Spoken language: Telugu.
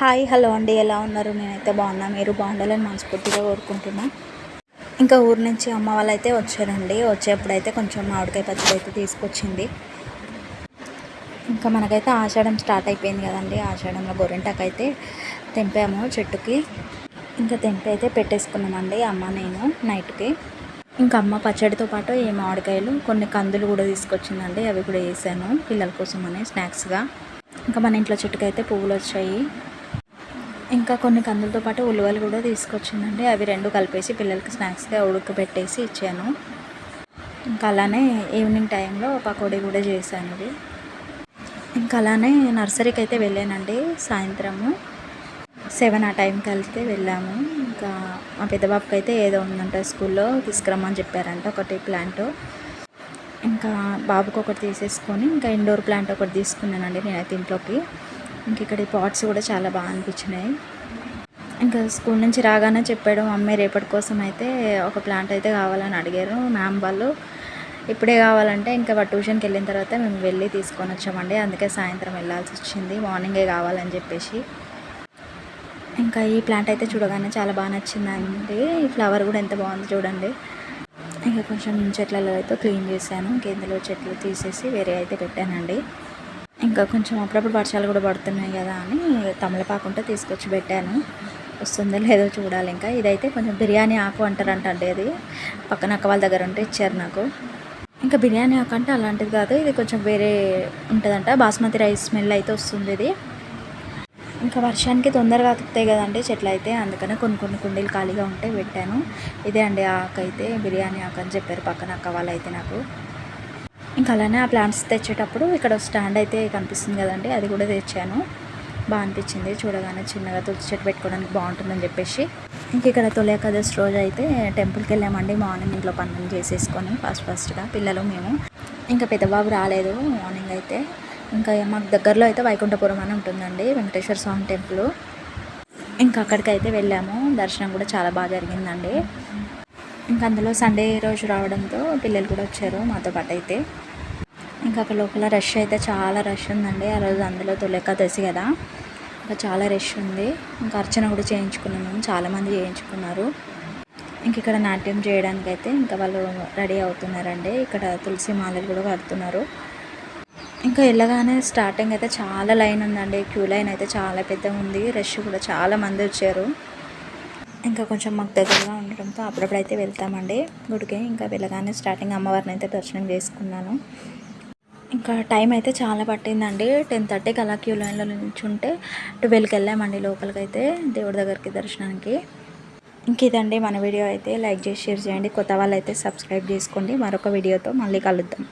హాయ్ హలో అండి, ఎలా ఉన్నారు? నేనైతే బాగున్నా, మీరు బాగుండాలని మనస్ఫూర్తిగా కోరుకుంటున్నా. ఇంకా ఊరు నుంచి అమ్మ వాళ్ళు అయితే వచ్చారండి. వచ్చేప్పుడైతే కొంచెం మామిడికాయ పచ్చడి అయితే తీసుకొచ్చింది. ఇంకా మనకైతే ఆషాఢం స్టార్ట్ అయిపోయింది కదండి. ఆషాఢంలో గోరింటాకు అయితే తెంపాము చెట్టుకి. ఇంకా తెంపి అయితే పెట్టేసుకున్నామండి అమ్మ నేను నైట్కి. ఇంకా అమ్మ పచ్చడితో పాటు ఈ మామిడికాయలు కొన్ని కందులు కూడా తీసుకొచ్చిందండి. అవి కూడా వేసాను పిల్లల కోసం అని స్నాక్స్గా. ఇంకా మన ఇంట్లో చెట్టుకి అయితే పువ్వులు వచ్చాయి. ఇంకా కొన్ని కందులతో పాటు ఉల్లిగడ్డలు కూడా తీసుకొచ్చిందండి. అవి రెండు కలిపేసి పిల్లలకి స్నాక్స్గా ఉడకబెట్టేసి ఇచ్చాను. ఇంకా అలానే ఈవినింగ్ టైంలో పకోడీ కూడా చేశాను. ఇది ఇంకా అలానే నర్సరీకి అయితే వెళ్ళానండి. సాయంత్రము 7 ఆ టైంకి వెళ్తే వెళ్ళాము. ఇంకా మా పెద్ద బాబుకి అయితే ఏదో ఉందంట, స్కూల్లో తీసుకురమ్మని చెప్పారంట ఒకటి ప్లాంట్. ఇంకా బాబుకి ఒకటి తీసేసుకొని ఇంకా ఇండోర్ ప్లాంట్ ఒకటి తీసుకున్నానండి నేనైతే ఇంట్లోకి. ఇంక ఇక్కడ ఈ పాట్స్ కూడా చాలా బాగా అనిపించినాయి. ఇంకా స్కూల్ నుంచి రాగానే చెప్పాడు, మమ్మీ రేపటి కోసం అయితే ఒక ప్లాంట్ అయితే కావాలని అడిగారు మ్యామ్ వాళ్ళు. ఇప్పుడే కావాలంటే ఇంకా ట్యూషన్కి వెళ్ళిన తర్వాత మేము వెళ్ళి తీసుకొని వచ్చామండి. అందుకే సాయంత్రం వెళ్ళాల్సి వచ్చింది, మార్నింగే కావాలని చెప్పేసి. ఇంకా ఈ ప్లాంట్ అయితే చూడగానే చాలా బాగా నచ్చిందండి. ఈ ఫ్లవర్ కూడా ఎంత బాగుంది చూడండి. ఇంకా కొంచెం చెట్లలో అయితే క్లీన్ చేశాను. ఇంకెందులో చెట్లు తీసేసి వేరే అయితే పెట్టానండి. ఇంకా కొంచెం అప్పుడప్పుడు వర్షాలు కూడా పడుతున్నాయి కదా అని తమలపాకు ఉంటే తీసుకొచ్చి పెట్టాను. వస్తుందో లేదో చూడాలి. ఇంకా ఇదైతే కొంచెం బిర్యానీ ఆకు అంటారంట అండి. అది పక్కన అక్క వాళ్ళ దగ్గర ఉంటే ఇచ్చారు నాకు. ఇంకా బిర్యానీ ఆకు అంటే అలాంటిది కాదు, ఇది కొంచెం వేరే ఉంటుందంట. బాస్మతి రైస్ స్మెల్ అయితే వస్తుంది ఇది. ఇంకా వర్షానికి తొందరగా అతుకుతాయి కదండి చెట్లు అయితే, అందుకనే కొన్ని కుండీలు ఖాళీగా ఉంటే పెట్టాను. ఇదే అండి ఆకు అయితే బిర్యానీ ఆకు అని చెప్పారు పక్కన అక్క వాళ్ళు అయితే నాకు. ఇంకా అలానే ఆ ప్లాంట్స్ తెచ్చేటప్పుడు ఇక్కడ స్టాండ్ అయితే కనిపిస్తుంది కదండి, అది కూడా తెచ్చాను. బాగా అనిపించింది చూడగానే, చిన్నగా తులసి చెట్టు పెట్టుకోవడానికి బాగుంటుందని చెప్పేసి. ఇంక ఇక్కడ తొలి ఏకాదశి రోజు అయితే టెంపుల్కి వెళ్ళామండి. మార్నింగ్ ఇంట్లో పనులు చేసేసుకొని ఫస్ట్గా పిల్లలు మేము. ఇంకా పెద్దబాబు రాలేదు మార్నింగ్ అయితే. ఇంకా మాకు దగ్గరలో అయితే వైకుంఠపురం అని ఉంటుందండి, వెంకటేశ్వర స్వామి టెంపుల్. ఇంకా అక్కడికి అయితే వెళ్ళాము. దర్శనం కూడా చాలా బాగా జరిగిందండి. ఇంకా అందులో సండే రోజు రావడంతో పిల్లలు కూడా వచ్చారు మాతో పాటు అయితే. ఇంకా అక్కడ లోపల రష్ అయితే చాలా రష్ ఉందండి. ఆ రోజు అందులో తొలి ఏకాదశి కదా, ఇంకా చాలా రష్ ఉంది. ఇంకా అర్చన కూడా చేయించుకున్నాము, చాలామంది చేయించుకున్నారు. ఇంక ఇక్కడ నాట్యం చేయడానికి అయితే ఇంకా వాళ్ళు రెడీ అవుతున్నారండి. ఇక్కడ తులసి మాలలు కూడా కడుతున్నారు. ఇంకా వెళ్ళగానే స్టార్టింగ్ అయితే చాలా లైన్ ఉందండి. క్యూ లైన్ అయితే చాలా పెద్దగా ఉంది. రష్ కూడా చాలా మంది వచ్చారు. ఇంకా కొంచెం మాకు దగ్గరగా ఉండడంతో అప్పుడప్పుడైతే వెళ్తామండి గుడికి. ఇంకా వెళ్ళగానే స్టార్టింగ్ అమ్మవారిని అయితే దర్శనం చేసుకున్నాను. ఇంకా టైం అయితే చాలా పట్టిందండి. 10:30కి అలా క్యూ లైన్లో నిల్చుంటే 12కి వెళ్ళామండి లోపలికి అయితే, దేవుడి దగ్గరికి దర్శనానికి. ఇంక ఇదండి మన వీడియో అయితే. లైక్ చేసి షేర్ చేయండి. కొత్త వాళ్ళు అయితే సబ్స్క్రైబ్ చేసుకోండి. మరొక వీడియోతో మళ్ళీ కలుద్దాం.